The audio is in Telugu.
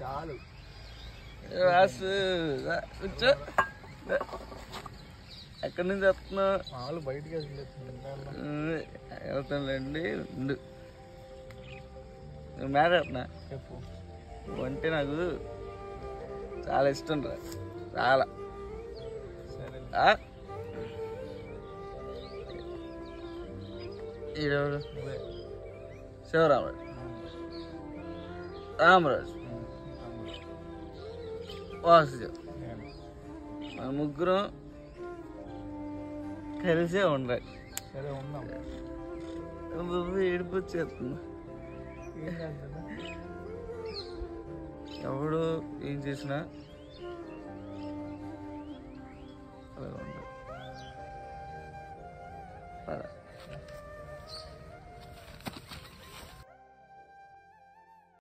చాలు కూర్చో. ఎక్కడి నుంచి వస్తున్నావు? వాళ్ళు బయటికి వెళ్తానులేండి. ఉండు మాట్లాడుతున్నా. చెప్పు. అంటే నాకు చాలా ఇష్టం రా, చాలా. ఈరోజు శివరామరాజు, రామరాజు, వాసుదేవ్, మన ముగ్గురం కలిసే ఉండాలి. సరే ఉన్నాం. ఏడుపు వచ్చేస్తుంది. ఎవడు ఏం చేసినా